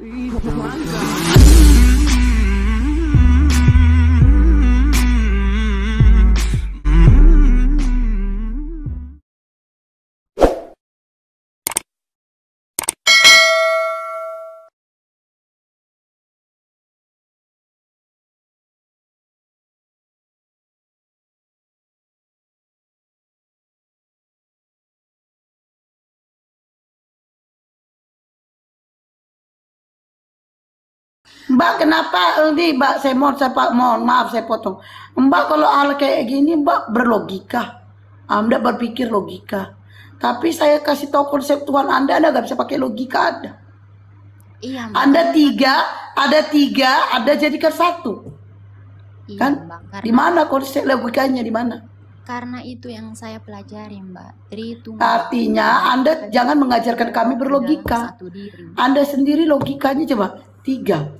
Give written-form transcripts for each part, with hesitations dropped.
Itu mantap. Mbak, kenapa ini Mbak, mohon maaf saya potong. Mbak, kalau hal kayak gini Mbak berlogika. Anda berpikir logika. Tapi saya kasih tahu konsep Tuhan Anda nggak bisa pakai logika Anda. Iya, Mbak. Anda tiga, Anda jadikan satu. Iya, Kan? Mbak. Di mana konsep logikanya di mana? Karena itu yang saya pelajari, Mbak. Artinya Anda jangan mengajarkan kami berlogika. Anda sendiri logikanya coba tiga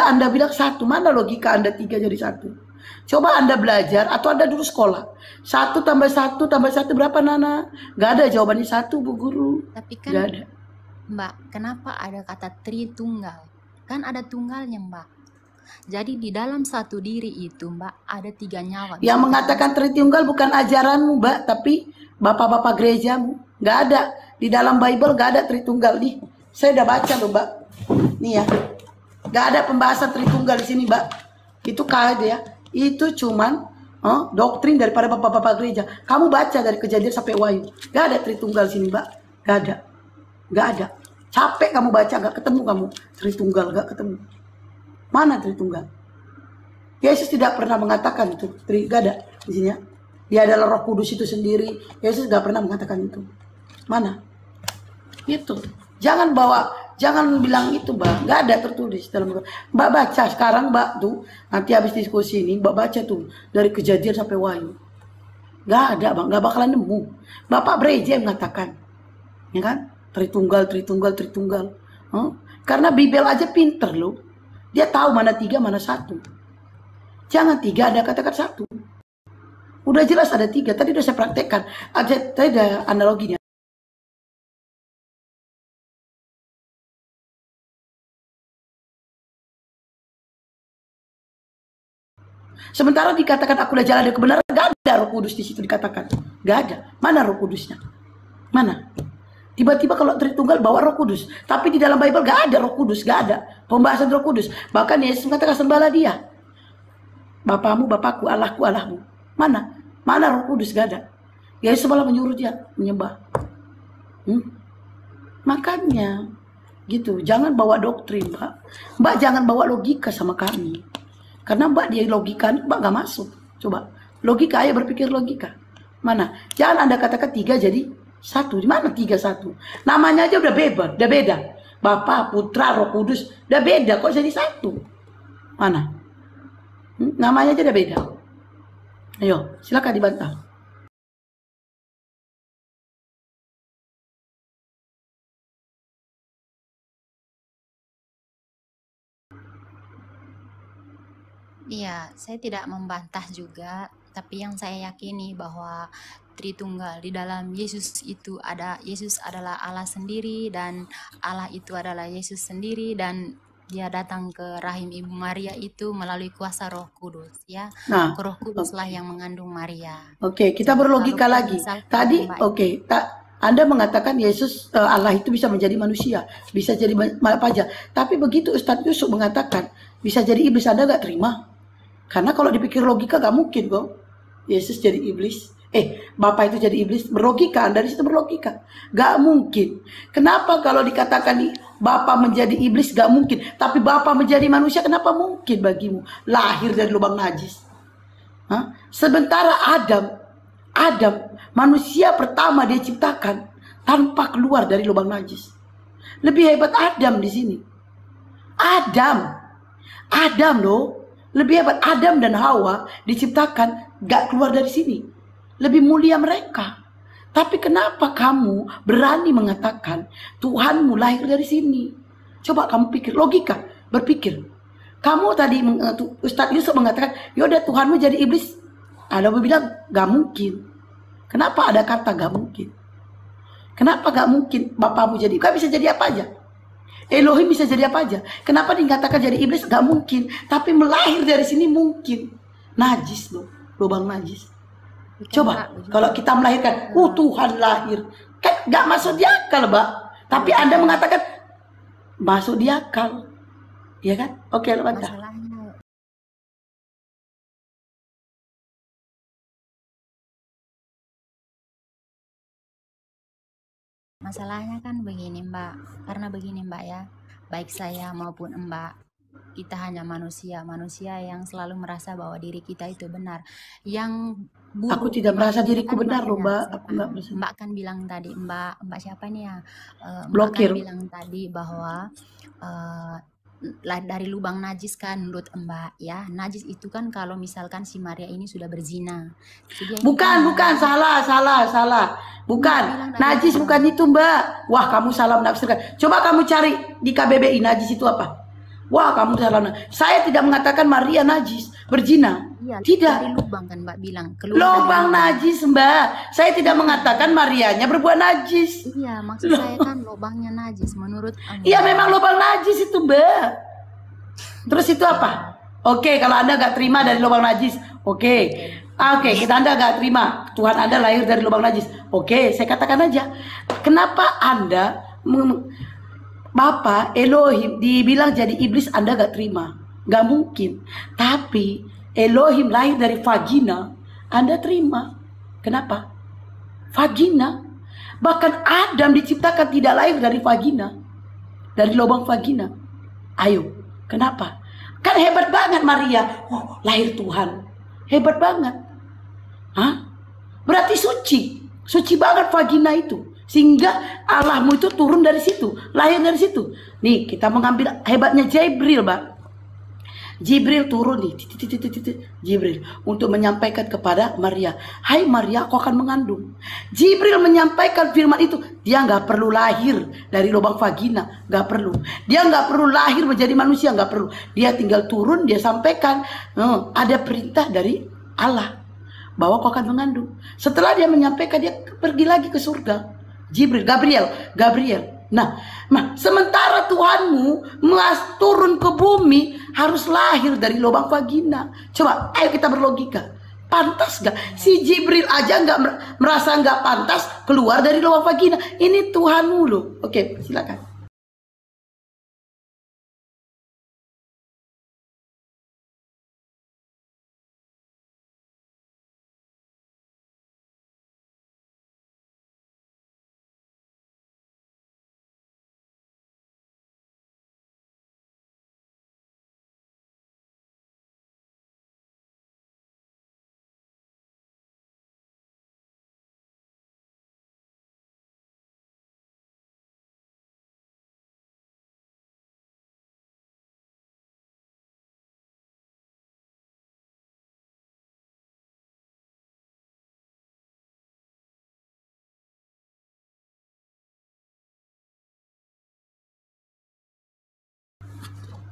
Anda bilang satu. Mana logika Anda tiga jadi satu? Coba Anda belajar atau Anda dulu sekolah. 1 tambah 1 berapa Nana? Gak ada jawabannya 1 Bu Guru. Tapi kan gak ada. Mbak, kenapa ada kata Tritunggal? Kan ada tunggalnya, Mbak. Jadi di dalam satu diri itu, Mbak, ada 3 nyawa. Yang mengatakan Tritunggal bukan ajaranmu, Mbak, tapi bapak-bapak gerejamu. Gak ada. Di dalam Bible gak ada Tritunggal nih. Saya udah baca loh, Mbak. Nih ya. Gak ada pembahasan Tritunggal di sini, Mbak. Itu kaya ya. Itu cuman doktrin daripada bapak-bapak gereja. Kamu baca dari Kejadian sampai Wahyu. Gak ada Tritunggal sini, Mbak. Gak ada. Gak ada. Capek kamu baca, gak ketemu kamu. Tritunggal, gak ketemu. Mana Tritunggal? Yesus tidak pernah mengatakan itu. Gak ada di sini ya. Dia adalah Roh Kudus itu sendiri. Yesus gak pernah mengatakan itu. Mana? Itu. Jangan bilang itu, Mbak. Gak ada tertulis dalam Mbak baca sekarang, Mbak tuh. Nanti habis diskusi ini, Mbak baca tuh dari Kejadian sampai Wahyu. Gak ada, Bang. Gak bakalan nemu. Bapak gereja yang mengatakan, ya kan? Tritunggal. Karena Bible aja pinter loh. Dia tahu mana 3, mana 1. Jangan 3 ada katakan 1. Udah jelas ada 3. Tadi udah saya praktekkan. Tadi ada analoginya. Sementara dikatakan aku udah jalan dari kebenaran, gak ada Roh Kudus di situ dikatakan. Gak ada. Mana Roh Kudusnya? Mana? Tiba-tiba kalau Tritunggal bawa Roh Kudus. Tapi di dalam Bible gak ada Roh Kudus. Gak ada pembahasan Roh Kudus. Bahkan Yesus mengatakan sembahlah dia. Bapamu, Bapakku, Allahku, Allahmu. Mana? Mana Roh Kudus? Gak ada. Yesus malah menyuruh dia menyembah. Makanya gitu. Jangan bawa doktrin, Mbak. Mbak jangan bawa logika sama kami. Karena Mbak dia logika, Mbak gak masuk. Coba. Logika, ayo berpikir logika. Mana? Jangan Anda katakan 3 jadi 1. Di mana 3 1? Namanya aja udah beda. Bapa, Putra, Roh Kudus, udah beda kok jadi 1. Mana? Namanya aja udah beda. Ayo, silakan dibantah. Iya, saya tidak membantah juga, tapi yang saya yakini bahwa Tritunggal di dalam Yesus itu ada, Yesus adalah Allah sendiri dan Allah itu adalah Yesus sendiri, dan dia datang ke rahim Ibu Maria itu melalui kuasa Roh Kudus, ya. Nah, Roh Kuduslah yang mengandung Maria. Oke, kita berlogika lagi. Tadi Anda mengatakan Yesus Allah itu bisa menjadi manusia, bisa jadi apa aja. Tapi begitu Ustadz Yusuf mengatakan bisa jadi iblis, Anda gak terima? Karena kalau dipikir logika gak mungkin kok Yesus jadi iblis. Bapak itu jadi iblis. Berlogika, Anda di situ berlogika. Gak mungkin. Kenapa kalau dikatakan Bapak menjadi iblis gak mungkin, tapi Bapak menjadi manusia kenapa mungkin bagimu? Lahir dari lubang najis. Sementara Adam manusia pertama dia ciptakan tanpa keluar dari lubang najis. Lebih hebat Adam di sini. Adam loh. Lebih hebat Adam dan Hawa diciptakan gak keluar dari sini. Lebih mulia mereka. Tapi kenapa kamu berani mengatakan Tuhanmu lahir dari sini? Coba kamu pikir, logika, berpikir. Kamu tadi Ustadz Yusuf mengatakan, yaudah Tuhanmu jadi iblis. Ada yang bilang gak mungkin. Kenapa ada kata gak mungkin? Kenapa gak mungkin Bapakmu jadi? Gak bisa jadi apa aja. Elohim bisa jadi apa aja. Kenapa dikatakan jadi iblis? Gak mungkin. Tapi melahir dari sini mungkin. Najis loh, lubang najis. Coba kalau kita melahirkan, Tuhan lahir, kan gak masuk di akal, Mbak. Tapi Anda mengatakan masuk di akal, ya kan? Oke, bantah. Masalahnya kan begini Mbak, karena begini Mbak ya, baik saya maupun Mbak, kita hanya manusia yang selalu merasa bahwa diri kita itu benar. Yang buruk Aku tidak merasa diriku kan benar loh, Mbak. makanya Aku nggak merasa. Mbak kan bilang tadi, Mbak siapa nih ya? Mbak Blokir. kan bilang tadi bahwa dari lubang najis kan menurut Mbak ya. Najis itu kan kalau misalkan si Maria ini sudah berzina. Jadi Bukan, salah. Bukan. Najis bukan itu, Mbak. Wah, kamu salah menafsirkan. Coba kamu cari di KBBI najis itu apa? Wah, kamu salah. Saya tidak mengatakan Maria najis, berzina. Iya, tidak. Dari lubang kan Mbak bilang. Lubang najis, Mbak. Saya tidak mengatakan Marianya berbuat najis. Iya, maksud saya kan lubangnya najis menurut Anda. Iya, memang lubang najis itu, Mbak. Terus itu apa? Oke, kalau Anda gak terima dari lubang najis, oke. Oke, kita Anda gak terima. Tuhan Anda lahir dari lubang najis. Oke, saya katakan aja. Kenapa Anda Bapak Elohim dibilang jadi iblis, Anda gak terima? Gak mungkin. Tapi Elohim lahir dari vagina, Anda terima. Kenapa? Vagina. Bahkan Adam diciptakan tidak lahir dari vagina, dari lubang vagina. Ayo, kenapa? Kan hebat banget Maria. Oh, lahir Tuhan. Hebat banget. Hah? Berarti suci banget vagina itu. Sehingga Allahmu itu turun dari situ, lahir dari situ. Nih, kita mengambil hebatnya Jibril, Mbak. Jibril turun nih, Jibril untuk menyampaikan kepada Maria, hai Maria, aku akan mengandung. Jibril menyampaikan firman itu, dia nggak perlu lahir dari lubang vagina, nggak perlu. Dia nggak perlu lahir menjadi manusia, nggak perlu. Dia tinggal turun, dia sampaikan, ada perintah dari Allah bahwa kau akan mengandung. Setelah dia menyampaikan, dia pergi lagi ke surga. Gabriel. Nah, sementara Tuhanmu turun ke bumi harus lahir dari lubang vagina. Coba, ayo kita berlogika. Pantas gak? Si Jibril aja nggak merasa nggak pantas keluar dari lubang vagina. Ini Tuhanmu loh. Oke, silakan.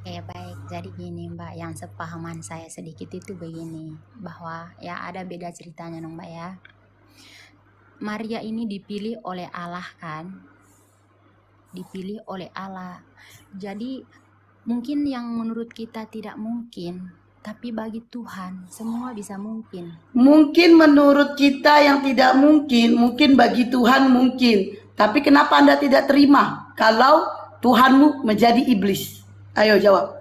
Oke, baik. Jadi gini Mbak, yang sepahaman saya sedikit itu begini, bahwa ya ada beda ceritanya dong Mbak ya. Maria ini dipilih oleh Allah kan? Dipilih oleh Allah. Jadi mungkin yang menurut kita tidak mungkin, tapi bagi Tuhan semua bisa mungkin. Mungkin menurut kita yang tidak mungkin bagi Tuhan mungkin. Tapi kenapa Anda tidak terima kalau Tuhanmu menjadi iblis? Ayo jawab.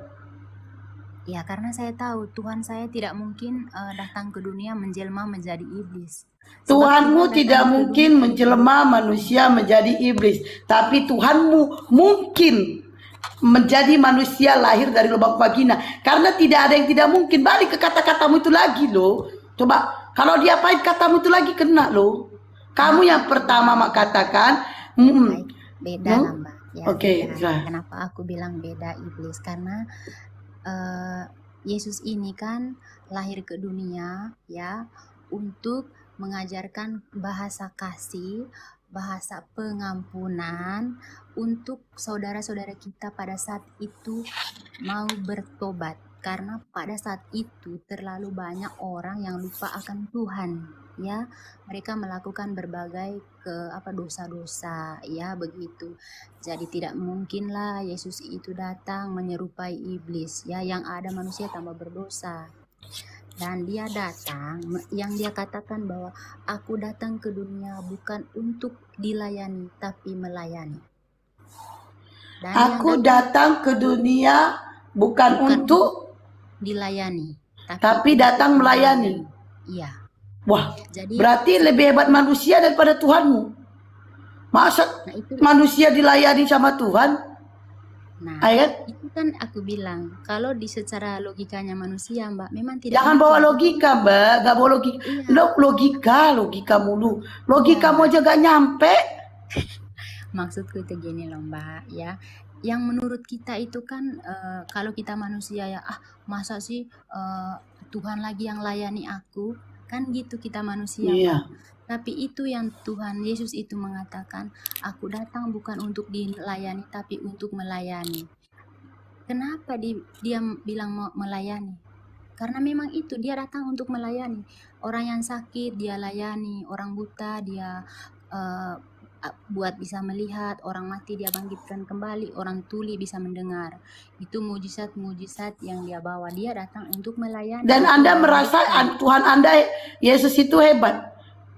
Ya, karena saya tahu Tuhan saya tidak mungkin datang ke dunia menjelma menjadi iblis. Tuhanmu tidak mungkin menjelma manusia menjadi iblis, tapi Tuhanmu mungkin menjadi manusia lahir dari lubang vagina. Karena tidak ada yang tidak mungkin. Balik ke kata-katamu itu lagi loh. Coba, kalau dia pahit katamu itu lagi kena loh. Kamu yang pertama katakan beda lah Mbak. Ya, Oke. Kenapa aku bilang beda iblis? Karena Yesus ini kan lahir ke dunia ya untuk mengajarkan bahasa kasih, bahasa pengampunan untuk saudara-saudara kita pada saat itu mau bertobat. karena pada saat itu terlalu banyak orang yang lupa akan Tuhan, ya. Mereka melakukan berbagai dosa-dosa, ya begitu. Jadi tidak mungkinlah Yesus itu datang menyerupai iblis, ya, yang ada manusia tambah berdosa. Dan dia datang, yang dia katakan bahwa aku datang ke dunia bukan untuk dilayani, tapi melayani. Dan Aku datang ke dunia bukan untuk dilayani, tapi datang melayani. Iya. Wah, Jadi berarti lebih hebat manusia daripada Tuhanmu. Masa manusia dilayani sama Tuhan? Nah, Ayat? itu kan aku bilang, kalau di secara logikanya manusia, Mbak, memang tidak Jangan bawa logika, Mbak. Gak bawa logika. Iya. Logika mulu. Logikamu aja gak nyampe. Maksudku itu gini loh, Mbak, ya. Yang menurut kita itu kan kalau kita manusia ya, masa sih Tuhan lagi yang layani aku? Kan gitu kita manusia, Iya. Mbak. Tapi itu yang Tuhan Yesus itu mengatakan, aku datang bukan untuk dilayani, tapi untuk melayani. Kenapa dia bilang melayani? Karena memang itu, dia datang untuk melayani. Orang yang sakit dia layani, orang buta dia buat bisa melihat, orang mati dia bangkitkan kembali, orang tuli bisa mendengar. Itu mujizat-mujizat yang dia bawa. Dia datang untuk melayani. Dan Anda merasa Tuhan Anda, Yesus itu hebat.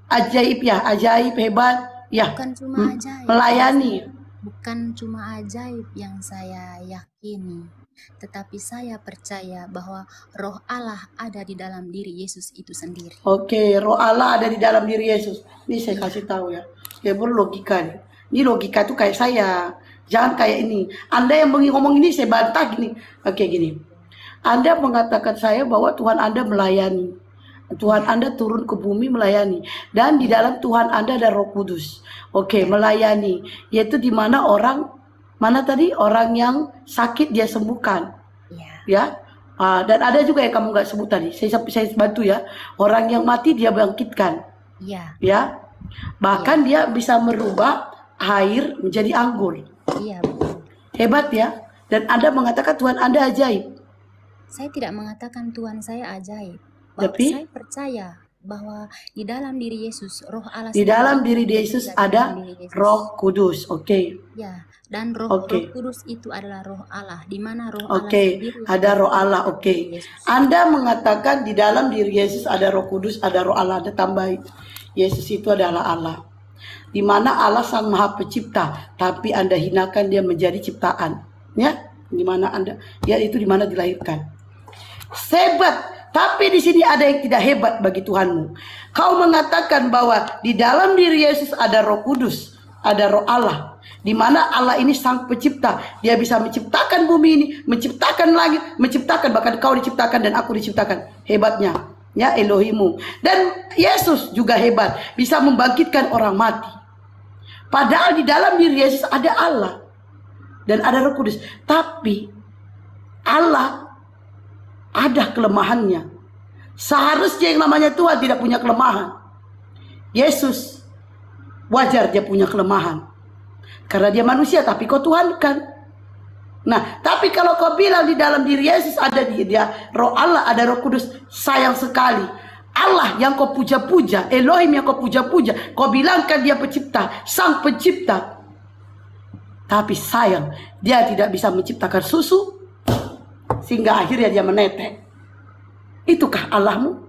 Ajaib ya, ajaib, hebat ya. Bukan cuma ajaib, melayani. Bukan cuma ajaib yang saya yakini, tetapi saya percaya bahwa Roh Allah ada di dalam diri Yesus itu sendiri. Oke, Roh Allah ada di dalam diri Yesus. Ini saya kasih tahu ya. Ya berlogika nih. Ini logika tuh kayak saya. Jangan kayak ini. Anda yang ngomong ini saya bantah gini. Oke, gini. Anda mengatakan saya bahwa Tuhan Anda melayani. Tuhan Anda turun ke bumi melayani. Dan di dalam Tuhan Anda ada Roh Kudus. Oke, melayani. Yaitu di mana orang, mana tadi? Orang yang sakit dia sembuhkan. Ya. Dan ada juga yang kamu nggak sebut tadi. Saya bantu ya. Orang yang mati dia bangkitkan. Ya. Bahkan dia bisa merubah air menjadi anggur. Iya, betul. Hebat ya. Dan Anda mengatakan Tuhan Anda ajaib. Saya tidak mengatakan Tuhan saya ajaib. Tapi saya percaya bahwa di dalam diri Yesus, Roh Allah di dalam diri Yesus ada Roh Kudus. Oke. Ya, dan Roh Kudus itu adalah Roh Allah. Di mana Roh Allah sendiri ada Roh Allah. Oke. Anda mengatakan di dalam diri Yesus ada Roh Kudus, ada Roh Allah. Ada tambahin. Yesus itu adalah Allah. Di mana Allah Sang Maha Pencipta, tapi Anda hinakan dia menjadi ciptaan. Ya, di mana Anda? Ya, itu di mana dilahirkan. Hebat. Tapi di sini ada yang tidak hebat bagi Tuhanmu. Kau mengatakan bahwa di dalam diri Yesus ada Roh Kudus, ada Roh Allah. Di mana Allah ini Sang Pencipta. Dia bisa menciptakan bumi ini, menciptakan langit, menciptakan bahkan kau diciptakan dan aku diciptakan. Hebatnya, ya Elohimu. Dan Yesus juga hebat, bisa membangkitkan orang mati. Padahal di dalam diri Yesus ada Allah dan ada Roh Kudus. Tapi Allah ada kelemahannya. Seharusnya yang namanya Tuhan tidak punya kelemahan. Yesus wajar dia punya kelemahan. Karena dia manusia, tapi kau Tuhan kan. Nah, tapi kalau kau bilang di dalam diri Yesus ada dia Roh Allah, ada Roh Kudus, sayang sekali. Allah yang kau puja-puja, Elohim yang kau puja-puja, kau bilangkan dia pencipta, Sang Pencipta. Tapi sayang, dia tidak bisa menciptakan susu, sehingga akhirnya dia menetek. Itukah Allahmu?